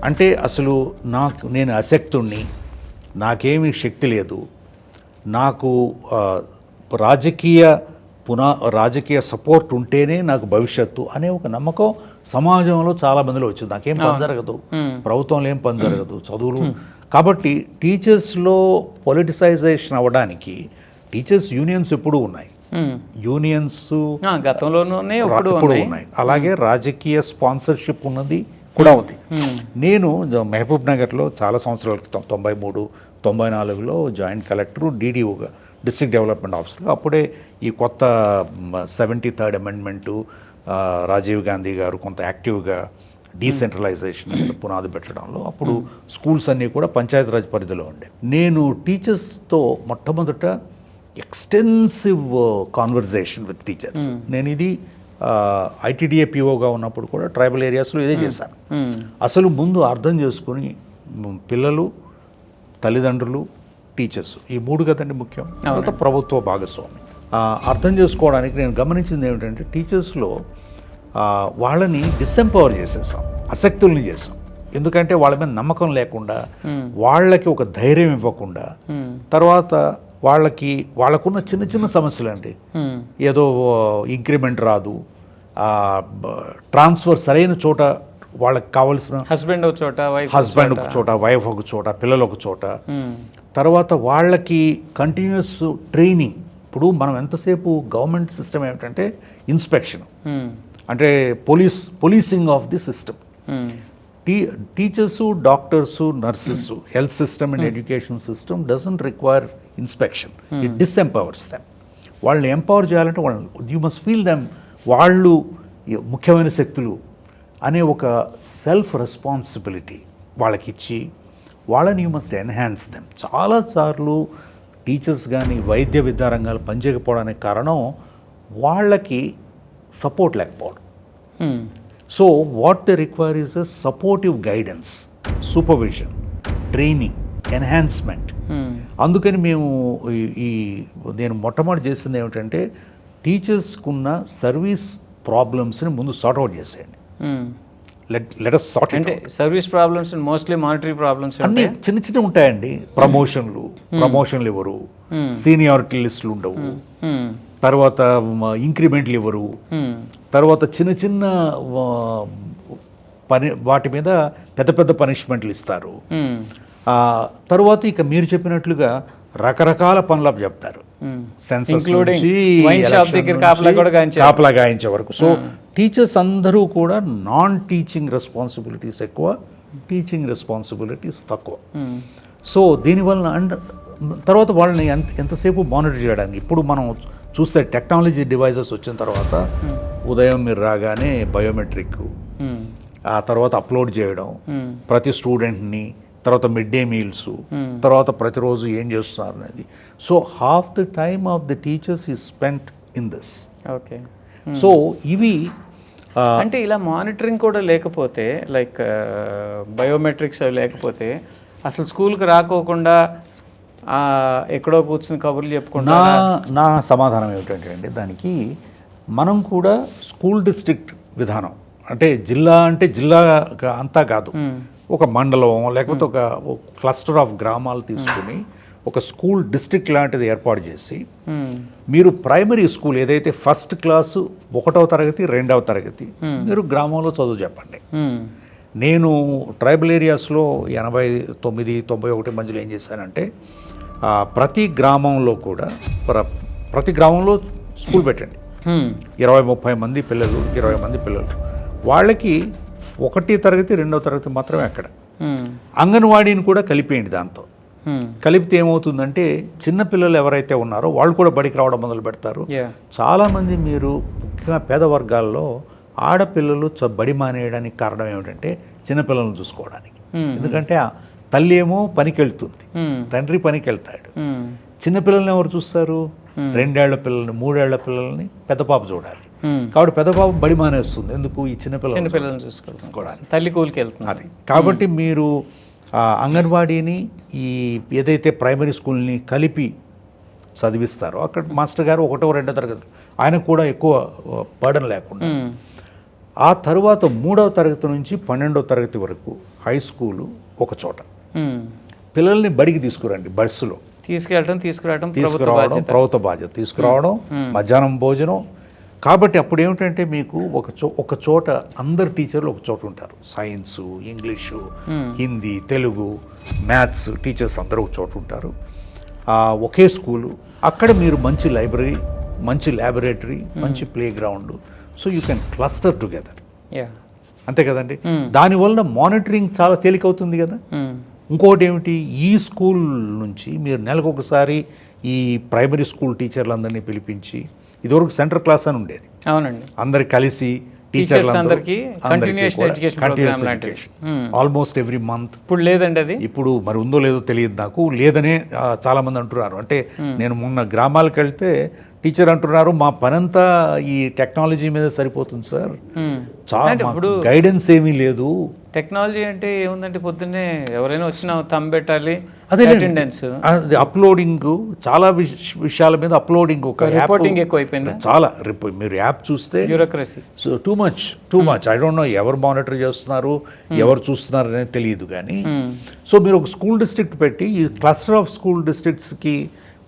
అంటే అసలు నేను అశక్తుణ్ణి, నాకేమీ శక్తి లేదు, నాకు రాజకీయ సపోర్ట్ ఉంటేనే నాకు భవిష్యత్తు అనే ఒక నమ్మకం సమాజంలో చాలా మందిలో వచ్చింది. నాకేం పని జరగదు, ప్రభుత్వంలో ఏం పని జరగదు, చదువులు. కాబట్టి టీచర్స్లో పొలిటిసైజేషన్ అవ్వడానికి టీచర్స్ యూనియన్స్ ఎప్పుడూ ఉన్నాయి, యూనియన్స్ గతంలోనే ఇప్పుడు ఉన్నాయి. అలాగే రాజకీయ స్పాన్సర్షిప్ ఉన్నది కూడా ఉంది. నేను మహబూబ్ నగర్లో చాలా సంవత్సరాల క్రితం 93-94లో జాయింట్ కలెక్టర్, డీడీఓగా, డిస్ట్రిక్ట్ డెవలప్మెంట్ ఆఫీసర్గా, అప్పుడే ఈ కొత్త 73rd అమెండ్మెంటు రాజీవ్ గాంధీ గారు కొంత యాక్టివ్గా డీసెంట్రలైజేషన్ పునాది పెట్టడంలో, అప్పుడు స్కూల్స్ అన్నీ కూడా పంచాయతీరాజ్ పరిధిలో ఉండే. నేను టీచర్స్తో మొట్టమొదట ఎక్స్టెన్సివ్ కాన్వర్జేషన్ విత్ టీచర్స్. నేను ఇది ఐటీడీఏ పిఓగా ఉన్నప్పుడు కూడా ట్రైబల్ ఏరియాస్లో ఇదే చేశాను. అసలు ముందు అర్థం చేసుకొని పిల్లలు, తల్లిదండ్రులు, టీచర్స్, ఈ మూడు కదండి ముఖ్యం. తర్వాత ప్రభుత్వ భాగస్వామి. అర్థం చేసుకోవడానికి నేను గమనించింది ఏమిటంటే, టీచర్స్లో వాళ్ళని డిసెంపవర్ చేసేసాం, అశక్తుల్ని చేసాం. ఎందుకంటే వాళ్ళ మీద నమ్మకం లేకుండా, వాళ్ళకి ఒక ధైర్యం ఇవ్వకుండా, తర్వాత వాళ్ళకున్న చిన్న చిన్న సమస్యలు అండి, ఏదో ఇంక్రిమెంట్ రాదు, ట్రాన్స్ఫర్ సరైన చోట వాళ్ళకి కావాల్సిన హస్బెండ్ ఒక చోట, వైఫ్ ఒక చోట, పిల్లలు ఒక చోట, తర్వాత వాళ్ళకి కంటిన్యూస్ ట్రైనింగ్. ఇప్పుడు మనం ఎంతసేపు గవర్నమెంట్ సిస్టమ్ ఏమిటంటే ఇన్స్పెక్షన్, అంటే policing of the system. Teachers, doctors, nurses, health system and education system doesn't require inspection, it disempowers them. వాళ్ళని ఎంపవర్ చేయాలంటే యూ మస్ట్ ఫీల్ దెమ్, వాళ్ళు ముఖ్యమైన శక్తులు అనే ఒక సెల్ఫ్ రెస్పాన్సిబిలిటీ వాళ్ళకి ఇచ్చి, వాళ్ళని యూ మస్ట్ ఎన్హాన్స్ దెమ్. చాలాసార్లు టీచర్స్ కానీ వైద్య విద్యా రంగాలు పనిచేయకపోవడానికి కారణం వాళ్ళకి సపోర్ట్ లేకపోవడం. So what they require is a supportive guidance, supervision, training, enhancement. అందుకని నేను మొట్టమొదటి చేసింది ఏమిటంటే, టీచర్స్కున్న సర్వీస్ ప్రాబ్లమ్స్ని ముందు సార్ట్అవుట్ చేసేయండి. Let us sort it out. అంటే service problems mostly monetary problems అన్ని చిన్న చిన్న ఉంటాయండి. ప్రమోషన్లు ఇవ్వరు, సీనియారిటీ లిస్టులు ఉండవు, తర్వాత ఇంక్రిమెంట్లు ఇవ్వరు, తర్వాత చిన్న చిన్న వాటి మీద పెద్ద పెద్ద పనిష్మెంట్లు ఇస్తారు. తర్వాత ఇక మీరు చెప్పినట్లుగా రకరకాల పనులు చెప్తారు, సెన్సస్ నుంచి కాపలా గాయించే వరకు. సో టీచర్స్ అందరూ కూడా నాన్ టీచింగ్ రెస్పాన్సిబిలిటీస్ ఎక్కువ, టీచింగ్ రెస్పాన్సిబిలిటీస్ తక్కువ. సో దీనివల్ల తర్వాత వాళ్ళని ఎంతసేపు మానిటర్ చేయడానికి, ఇప్పుడు మనం చూస్తే టెక్నాలజీ డివైజెస్ వచ్చిన తర్వాత ఉదయం మీరు రాగానే బయోమెట్రిక్, ఆ తర్వాత అప్లోడ్ చేయడం ప్రతి స్టూడెంట్ని, తర్వాత మిడ్ డే మీల్స్, తర్వాత ప్రతిరోజు ఏం చేస్తున్నారు అనేది. So half the time of the teachers is spent in this. Okay. So ఇవి అంటే ఇలా మానిటరింగ్ కూడా లేకపోతే, లైక్ బయోమెట్రిక్స్ అవి లేకపోతే అసలు స్కూల్కి రాకోకుండా ఎక్కడో కూర్చుని కబుర్లు చెప్పుకుంటా. నా సమాధానం ఏమిటంటే అండి, దానికి మనం కూడా స్కూల్ డిస్ట్రిక్ట్ విధానం, అంటే జిల్లా అంటే జిల్లా అంతా కాదు, ఒక మండలం లేకపోతే ఒక క్లస్టర్ ఆఫ్ గ్రామాలు తీసుకుని ఒక స్కూల్ డిస్ట్రిక్ట్ లాంటిది ఏర్పాటు చేసి మీరు ప్రైమరీ స్కూల్ ఏదైతే ఫస్ట్ క్లాసు 1వ తరగతి 2వ తరగతి మీరు గ్రామంలో చదువు చెప్పండి. నేను ట్రైబల్ ఏరియాస్లో 89, 91 మధ్యలో ఏం చేశానంటే ప్రతి గ్రామంలో కూడా ప్రతి గ్రామంలో స్కూల్ పెట్టండి. 20-30 మంది పిల్లలు, 20 మంది పిల్లలు, వాళ్ళకి 1వ తరగతి 2వ తరగతి మాత్రమే అక్కడ. అంగన్వాడీని కూడా కలిపేయండి. దాంతో కలిపితే ఏమవుతుందంటే చిన్న పిల్లలు ఎవరైతే ఉన్నారో వాళ్ళు కూడా బడికి రావడం మొదలు పెడతారు. చాలామంది మీరు ముఖ్యంగా పేద వర్గాల్లో ఆడపిల్లలు బడి మానేయడానికి కారణం ఏమిటంటే చిన్నపిల్లలను చూసుకోవడానికి. ఎందుకంటే తల్లి ఏమో పనికి వెళ్తుంది, తండ్రి పనికి వెళ్తాడు. చిన్నపిల్లల్ని ఎవరు చూస్తారు? 2 ఏళ్ల పిల్లల్ని, 3 ఏళ్ల పిల్లల్ని పెద్ద పాప చూడాలి. కాబట్టి పెద్ద పాప బడి మానేస్తుంది. ఎందుకు? ఈ చిన్నపిల్లలను చూసుకోవడానికి, తల్లి కూలికి వెళ్తుంది. అది కాబట్టి మీరు అంగన్వాడీని ఈ ఏదైతే ప్రైమరీ స్కూల్ని కలిపి చదివిస్తారో అక్కడ మాస్టర్ గారు 1వ 2వ తరగతి ఆయనకు కూడా ఎక్కువ బర్డన్ లేకుండా, ఆ తర్వాత 3వ తరగతి నుంచి 12వ తరగతి వరకు హై స్కూలు ఒక చోట, పిల్లల్ని బడికి తీసుకురండి, బస్సులో తీసుకురావడం ప్రభుత్వ బాధ్యత, తీసుకురావడం, మధ్యాహ్నం భోజనం. కాబట్టి అప్పుడు ఏమిటంటే మీకు ఒక చోట అందరు టీచర్లు ఒక చోట ఉంటారు. Science, English, Hindi, Telugu, maths teachers అందరూ ఒక చోట ఉంటారు. ఒకే స్కూలు, అక్కడ మీరు మంచి లైబ్రరీ, మంచి ల్యాబొరేటరీ, మంచి play ground, so you can cluster together. అంతే కదండి. దానివల్ల మానిటరింగ్ చాలా తేలికవుతుంది కదా. ఇంకోటి ఏమిటి, ఈ స్కూల్ నుంచి మీరు నెలకొకసారి ఈ ప్రైమరీ స్కూల్ టీచర్లందరినీ పిలిపించి, ఇదివరకు సెంటర్ క్లాస్ అని ఉండేది, అవునండి, అందరు కలిసి టీచర్లందరికీ ఆల్మోస్ట్ ఎవ్రీ మంత్. ఇప్పుడు లేదండి అది. ఇప్పుడు మరి ఉందో లేదో తెలియదు నాకు, లేదనే చాలా మంది అంటున్నారు. అంటే నేను మొన్న గ్రామాలకు వెళ్తే టీచర్ అంటున్నారు మా పనంతా ఈ టెక్నాలజీ మీద సరిపోతుంది సార్, చాలా గైడెన్స్ ఏమీ లేదు. టెక్నాలజీ అంటే ఏముందంటే పొద్దున్నే ఎవరైనా వచ్చినా తమ్ పెట్టాలి, అదే అటెండెన్స్, అప్లోడింగ్, చాలా విషయాల మీద అప్లోడింగ్, ఒక రిపోర్టింగ్ ఎక్కువ అయిపోయింది చాలా. మీరు యాప్ చూస్తే bureaucracy too much I don't know ఎవరు మానిటర్ చేస్తున్నారు, ఎవరు చూస్తున్నారు అనేది తెలియదు. కానీ సో మీరు ఒక స్కూల్ డిస్ట్రిక్ట్ పెట్టి ఈ క్లస్టర్ ఆఫ్ స్కూల్ డిస్ట్రిక్ట్స్కి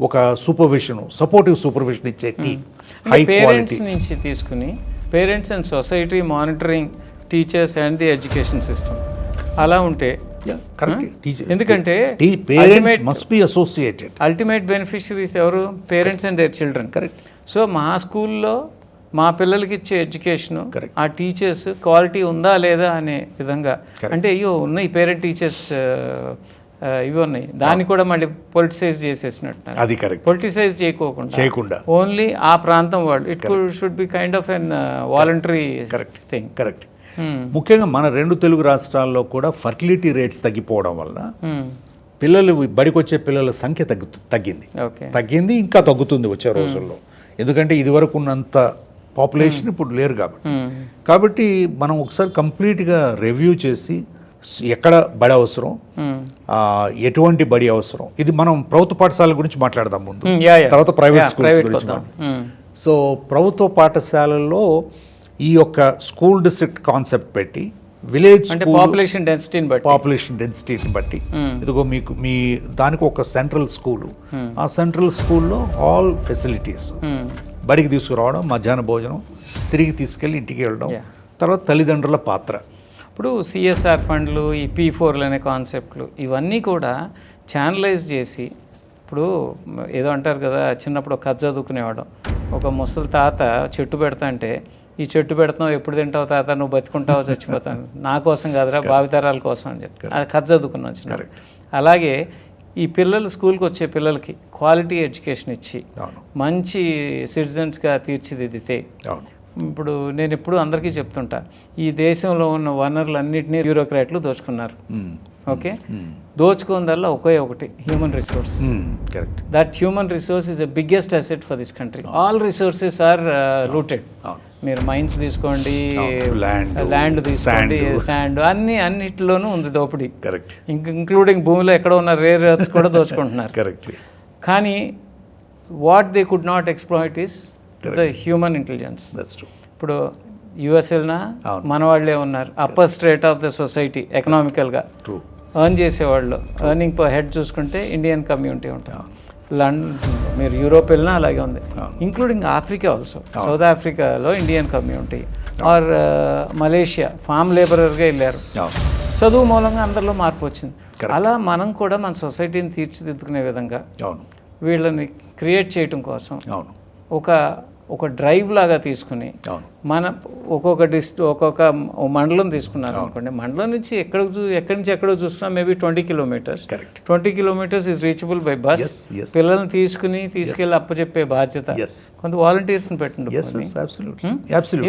ఒక సూపర్విజన్, సపోర్టివ్ సూపర్విజన్ ఇచ్చే టీమ్, హై క్వాలిటీ నుంచి తీసుకుని parents and society monitoring teachers and the education system అలా ఉంటే ఎందుకంటే అల్టిమేట్ బెనిఫిషరీస్ ఎవరు? Parents and their children. Correct. So మా స్కూల్లో మా పిల్లలకి ఇచ్చే ఎడ్యుకేషను, ఆ టీచర్స్ క్వాలిటీ ఉందా లేదా అనే విధంగా, అంటే అయ్యో ఉన్నాయి పేరెంట్ టీచర్స్ ఇవి ఉన్నాయి, దాన్ని కూడా మళ్ళీ పొలిటిసైజ్ చేసేసినట్టు. అది కరెక్ట్. పొలిటిసైజ్ చేయకుండా ఓన్లీ ఆ ప్రాంతం వాళ్ళు, it should be kind of an voluntary thing. Correct. ముఖ్యంగా మన 2 తెలుగు రాష్ట్రాల్లో కూడా ఫర్టిలిటీ రేట్స్ తగ్గిపోవడం వల్ల పిల్లలు బడికి వచ్చే పిల్లల సంఖ్య తగ్గింది, ఇంకా తగ్గుతుంది వచ్చే రోజుల్లో. ఎందుకంటే ఇదివరకు ఉన్నంత పాపులేషన్ ఇప్పుడు లేరు కాబట్టి మనం ఒకసారి కంప్లీట్గా రివ్యూ చేసి ఎక్కడ బడి అవసరం, ఎటువంటి బడి అవసరం, ఇది మనం ప్రభుత్వ పాఠశాలల గురించి మాట్లాడదాం ముందు, తర్వాత ప్రైవేట్ స్కూల్స్ గురించి. సో ప్రభుత్వ పాఠశాలల్లో ఈ యొక్క స్కూల్ డిస్ట్రిక్ట్ కాన్సెప్ట్ పెట్టి విలేజ్ పాపులేషన్ డెన్సిటీని బట్టి ఇదిగో మీకు మీ దానికి ఒక సెంట్రల్ స్కూలు, ఆ సెంట్రల్ స్కూల్లో ఆల్ ఫెసిలిటీస్, బడికి తీసుకురావడం, మధ్యాహ్న భోజనం, తిరిగి తీసుకెళ్ళి ఇంటికి వెళ్ళడం, తర్వాత తల్లిదండ్రుల పాత్ర. ఇప్పుడు సిఎస్ఆర్ ఫండ్లు, ఈ P4లు అనే కాన్సెప్ట్లు ఇవన్నీ కూడా ఛానలైజ్ చేసి, ఇప్పుడు ఏదో అంటారు కదా, చిన్నప్పుడు ఒక కథ చదువుకునేవాడు, ఒక ముసలి తాత చెట్టు పెడతా అంటే, ఈ చెట్టు పెడుతున్నావు ఎప్పుడు తింటావు తాత, నువ్వు బతుకుంటావు చచ్చిపోతాను, నా కోసం కాదురా భావితరాల కోసం అని చెప్తాను. అది కథ చదువుకున్నావు చిన్న. అలాగే ఈ పిల్లలు స్కూల్కి వచ్చే పిల్లలకి క్వాలిటీ ఎడ్యుకేషన్ ఇచ్చి మంచి సిటిజన్స్గా తీర్చిదిద్దితే, ఇప్పుడు నేను ఎప్పుడు అందరికీ చెప్తుంటా, ఈ దేశంలో ఉన్న వనరులన్నింటినీ బ్యూరోక్రాట్లు దోచుకున్నారు. ఓకే, దోచుకుందల్లా ఒకే ఒకటి human resource. Correct. That human resource is the biggest asset for this country. All resources are rooted. మీరు మైన్స్ తీసుకోండి, ల్యాండ్ తీసుకోండి, శాండ్, అన్నిటిలోనూ ఉంది దోపిడీ. కరెక్ట్. ఇంక్లూడింగ్ భూమిలో ఎక్కడ ఉన్న రేర్ ఎర్త్స్ కూడా దోచుకుంటున్నారు. కరెక్ట్. కానీ what they could not exploit is the human intelligence. ఇప్పుడు యుఎస్ వెళ్ళినా మన వాళ్ళే ఉన్నారు. Upper strata of the society ఎకనామికల్గా ఎర్న్ చేసేవాళ్ళు, ఎర్నింగ్ పర్ హెడ్ చూసుకుంటే ఇండియన్ కమ్యూనిటీ ఉంటుంది. మీరు యూరోప్ వెళ్ళినా అలాగే ఉంది, ఇంక్లూడింగ్ ఆఫ్రికా ఆల్సో. సౌత్ ఆఫ్రికాలో Indian community or Malaysia farm లేబరర్గా వెళ్ళారు. చదువు మూలంగా అందరిలో మార్పు వచ్చింది. అలా మనం కూడా మన సొసైటీని తీర్చిదిద్దుకునే విధంగా వీళ్ళని క్రియేట్ చేయటం కోసం ఒక డ్రైవ్ లాగా తీసుకుని మన ఒక్కొక్క మండలం తీసుకున్నారు అనుకోండి. మండలం నుంచి ఎక్కడి నుంచి ఎక్కడో చూసుకున్నా maybe 20 kilometres. 20 kilometres is reachable by bus. పిల్లల్ని తీసుకెళ్ళి అప్పచెప్పే బాధ్యత కొంత వాలంటీర్స్ని పెట్టండి.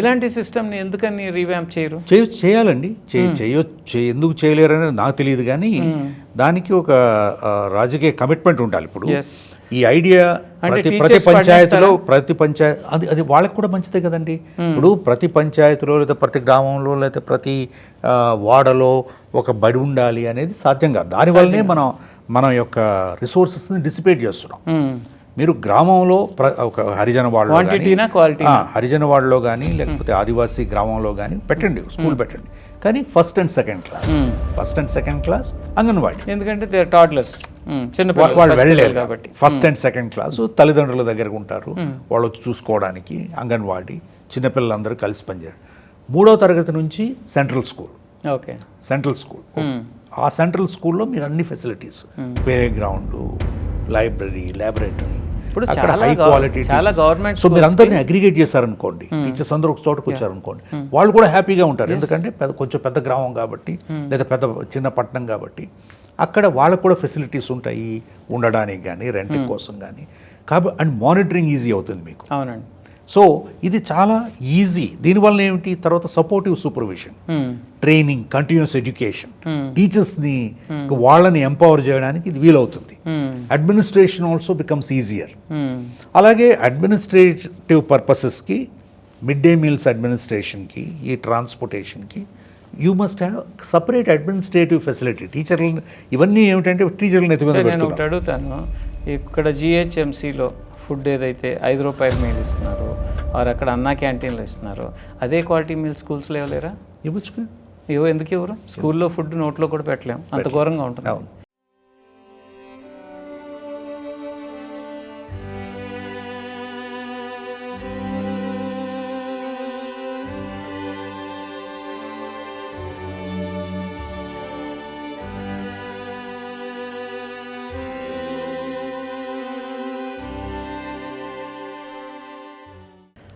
ఇలాంటి సిస్టమ్ని ఎందుకని రీవ్యాంప్ చేయరు? చేయాలండి. ఎందుకు చేయలేరని నాకు తెలియదు, కానీ దానికి ఒక రాజకీయ కమిట్మెంట్ ఉండాలి. ఇప్పుడు ఈ ఐడియా ప్రతి పంచాయతీలో అది వాళ్ళకి కూడా మంచిదే కదండి. ఇప్పుడు ప్రతి పంచాయతీలో లేదా ప్రతి గ్రామంలో లేదా ప్రతి వాడలో ఒక బడి ఉండాలి అనేది సాధ్యం కాదు. దానివల్లనే మన యొక్క రిసోర్సెస్ని డిసిపేట్ చేస్తున్నాం. మీరు గ్రామంలో ఒక హరిజన వాడలో కానీ లేకపోతే ఆదివాసీ గ్రామంలో కానీ పెట్టండి, స్కూల్ పెట్టండి, కానీ first and second class anganwadi. ఎందుకంటే టాడ్లర్స్ వాళ్ళు వెళ్ళలేరు కాబట్టి ఫస్ట్ అండ్ సెకండ్ క్లాసు తల్లిదండ్రుల దగ్గరకు ఉంటారు, వాళ్ళు వచ్చి చూసుకోవడానికి. అంగన్వాడీ చిన్నపిల్లలందరూ కలిసి పనిచేయడం. 3వ తరగతి నుంచి సెంట్రల్ స్కూల్. ఆ సెంట్రల్ స్కూల్లో మీరు అన్ని facilities, play ground, library, laboratory, అక్కడ హై క్వాలిటీ. సో మీరు అందరినీ అగ్రిగేట్ చేశారనుకోండి, టీచర్స్ అందరూ ఒక చోటకు వచ్చారనుకోండి, వాళ్ళు కూడా హ్యాపీగా ఉంటారు. ఎందుకంటే కొంచెం పెద్ద గ్రామం కాబట్టి లేదా చిన్న పట్టణం కాబట్టి అక్కడ వాళ్ళకు కూడా ఫెసిలిటీస్ ఉంటాయి ఉండడానికి కానీ రెంట్ కోసం కానీ. కాబట్టి అండ్ మానిటరింగ్ ఈజీ అవుతుంది మీకు. అవునండి. సో ఇది చాలా ఈజీ. దీనివల్ల ఏమిటి, తర్వాత supportive supervision, training, continuous education, టీచర్స్ని వాళ్ళని ఎంపవర్ చేయడానికి ఇది వీలవుతుంది. Administration also becomes easier. అలాగే అడ్మినిస్ట్రేటివ్ పర్పసెస్కి, మిడ్ డే మీల్స్ అడ్మినిస్ట్రేషన్కి, ఈ ట్రాన్స్పోర్టేషన్కి you must have separate administrative facility. టీచర్లు ఇవన్నీ ఏమిటంటే టీచర్లను నేను అడుగుతాను, ఇక్కడ జిహెచ్ఎంసీలో ఫుడ్ ఏదైతే 5 రూపాయల మీల్ ఇస్తున్నారు, ఆర్ అక్కడ అన్నా క్యాంటీన్లో ఇస్తున్నారు, అదే క్వాలిటీ మీల్ స్కూల్స్లో ఇవ్వలేరా? ఇవ్వచ్చు. ఎందుకు ఇవ్వరు? స్కూల్లో ఫుడ్ నోట్లో కూడా పెట్టలేము, అంత ఘోరంగా ఉంటుంది. అవును.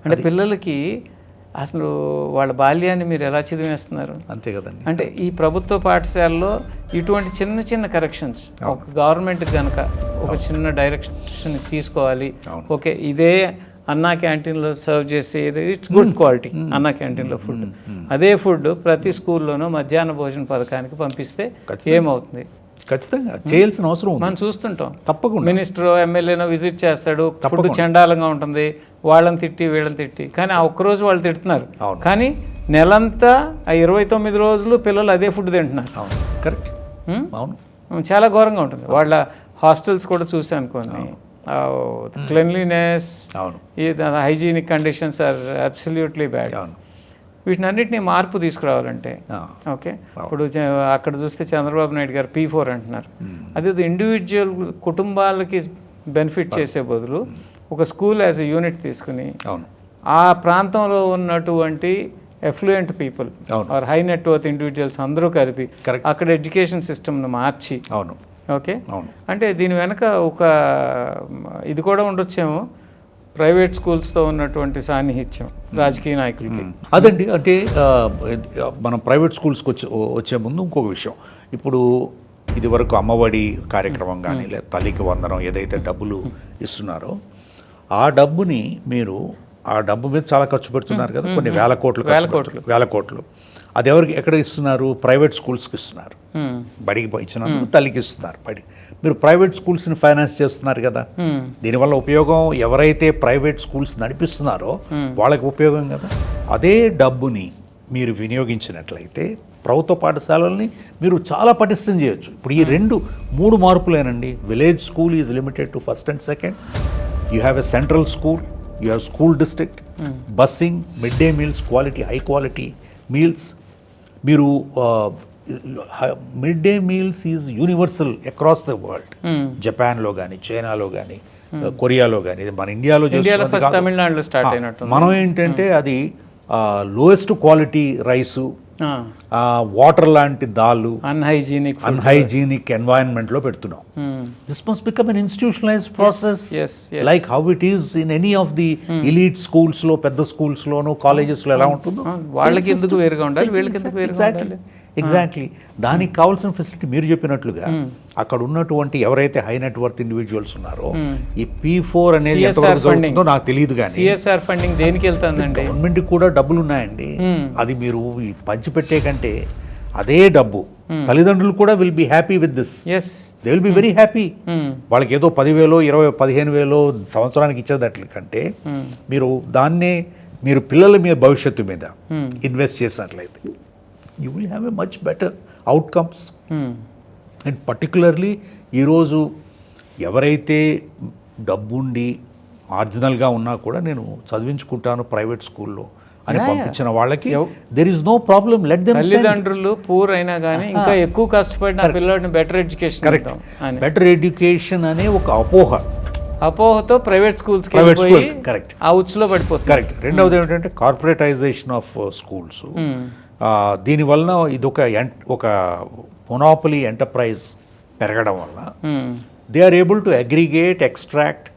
అంటే పిల్లలకి అసలు వాళ్ళ బాల్యాన్ని మీరు ఎలా చదివేస్తున్నారు? అంతే కదండి. అంటే ఈ ప్రభుత్వ పాఠశాలలో ఇటువంటి చిన్న కరెక్షన్స్ ఒక గవర్నమెంట్ కనుక ఒక చిన్న డైరెక్షన్ తీసుకోవాలి. ఓకే, ఇదే అన్నా క్యాంటీన్లో సర్వ్ చేసేది ఇట్స్ గుడ్ క్వాలిటీ అన్నా క్యాంటీన్లో ఫుడ్. అదే ఫుడ్ ప్రతి స్కూల్లోనూ మధ్యాహ్న భోజన పథకానికి పంపిస్తే ఏమవుతుంది? ఖచ్చితంగా చేయాల్సిన అవసరం ఉంది. మనం చూస్తుంటాం. తప్పకుండా మినిస్టర్ ఎమ్మెల్యేనో విజిట్ చేస్తాడు, ఫుడ్ చండాలంగా ఉంటుంది, వాళ్ళని తిట్టి వీళ్ళని తిట్టి, కానీ ఆ ఒక్కరోజు వాళ్ళు తిడుతున్నారు, కానీ నెలంతా 29 రోజులు పిల్లలు అదే ఫుడ్ తింటున్నారు. కరెక్ట్. అవును, చాలా ఘోరంగా ఉంటుంది. వాళ్ళ హాస్టల్స్ కూడా చూసాను కొన్ని. Cleanliness, hygienic conditions are absolutely bad. వీటిని అన్నింటినీ మార్పు తీసుకురావాలంటే ఓకే, ఇప్పుడు అక్కడ చూస్తే చంద్రబాబు నాయుడు గారు P4 అంటున్నారు. అదే ఇండివిజువల్ కుటుంబాలకి బెనిఫిట్ చేసే బదులు ఒక స్కూల్ యాజ్ ఎ యూనిట్ తీసుకుని ఆ ప్రాంతంలో ఉన్నటువంటి affluent people or high net worth individuals అందరూ కలిపి అక్కడ ఎడ్యుకేషన్ సిస్టమ్ను మార్చి, ఓకే, అంటే దీని వెనక ఒక ఇది కూడా ఉండొచ్చేమో, ప్రైవేట్ స్కూల్స్తో ఉన్నటువంటి సాన్నిహిత్యం రాజకీయ నాయకులకి. అదండి. అంటే మనం ప్రైవేట్ స్కూల్స్కి వచ్చే ముందు ఇంకొక విషయం, ఇప్పుడు ఇది వరకు అమ్మఒడి కార్యక్రమం కానీ లేదా తల్లికి వందనం ఏదైతే డబ్బులు ఇస్తున్నారో ఆ డబ్బుని మీరు ఆ డబ్బు మీద చాలా ఖర్చు పెడుతున్నారు కదా, కొన్ని వేల కోట్లు. అది ఎవరికి ఎక్కడ ఇస్తున్నారు? ప్రైవేట్ స్కూల్స్కి ఇస్తున్నారు. బడికి ఇచ్చినందుకు తల్లికి ఇస్తున్నారు బడి. మీరు ప్రైవేట్ స్కూల్స్ని ఫైనాన్స్ చేస్తున్నారు కదా, దీనివల్ల ఉపయోగం ఎవరైతే ప్రైవేట్ స్కూల్స్ నడిపిస్తున్నారో వాళ్ళకి ఉపయోగం కదా. అదే డబ్బుని మీరు వినియోగించినట్లయితే ప్రభుత్వ పాఠశాలల్ని మీరు చాలా పటిష్టం చేయొచ్చు. ఇప్పుడు ఈ 3 మార్పులేనండి. Village school is limited to first and second. You have a central school, you have school district, bussing, mid day meals, quality, high quality meals. మీరు mid day meals is universal across the world. జపాన్లో కానీ, చైనాలో కానీ, కొరియాలో కానీ, ఇది మన ఇండియాలో చేస్తున్నది తమిళనాడులో స్టార్ట్ అయినట్టు. మనం ఏంటంటే అది లోయెస్ట్ క్వాలిటీ రైసు, వాటర్ లాంటి దాళ్ళు, అన్హైజీనిక్ ఎన్వైరన్మెంట్లో పెడుతున్నాం. This must become an institutionalised process, like how it is in any of the elite స్కూల్స్లో, పెద్ద స్కూల్స్లోనూ, కాలేజెస్లో ఎలా ఉంటుందో వాళ్ళకి ఎందుకు వేరుగా ఉండాలి, వీళ్ళకి ఎందుకు వేరుగా ఉండాలి. ఎగ్జాక్ట్లీ. దానికి కావాల్సిన ఫెసిలిటీ మీరు చెప్పినట్లుగా అక్కడ ఉన్నటువంటి ఎవరైతే హై నెట్వర్త్ ఇండివిజువల్స్ ఉన్నారో ఈ P4 అనేది ఎంతవరకు జరుగుతుందో నాకు తెలియదు, కానీ CSR ఫండింగ్ దేనికి వెళ్తుందండి? గవర్నమెంట్కి కూడా డబ్బులు ఉన్నాయండి. అది మీరు పంచిపెట్టే కంటే అదే డబ్బు తల్లిదండ్రులు కూడా will be happy with this. They will be very happy. వాళ్ళకి ఏదో 10,000, 20,000, 15,000 సంవత్సరానికి ఇచ్చేదట్ల కంటే మీరు దాన్నే మీరు పిల్లల మీద భవిష్యత్తు మీద ఇన్వెస్ట్ చేసినట్లయితే you will have a much better outcomes. And particularly ఈరోజు ఎవరైతే డబ్బుండి మార్జినల్గా ఉన్నా కూడా నేను చదివించుకుంటాను ప్రైవేట్ స్కూల్లో అని పంపించిన వాళ్ళకి there is no problem, let them. తల్లిదండ్రులు పూర్ అయినా కానీ ఇంకా ఎక్కువ కష్టపడిన పిల్లల్ని better education, correct, better education అనే ఒక అపోహతో ప్రైవేట్ స్కూల్స్ కరెక్ట్ ఆ ఉచ్చులో పడిపోతుంది. కరెక్ట్. రెండవది ఏంటంటే కార్పొరేటైజేషన్ ఆఫ్ స్కూల్స్. దీనివలన ఒక మొనాపలీ ఎంటర్ప్రైజ్ పెరగడం వల్ల they are able to aggregate, extract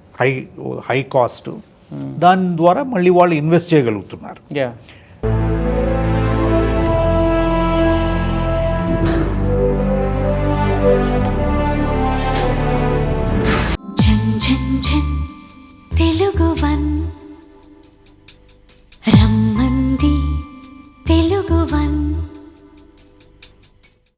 high cost. దాని ద్వారా మళ్ళీ వాళ్ళు ఇన్వెస్ట్ చేయగలుగుతున్నారు.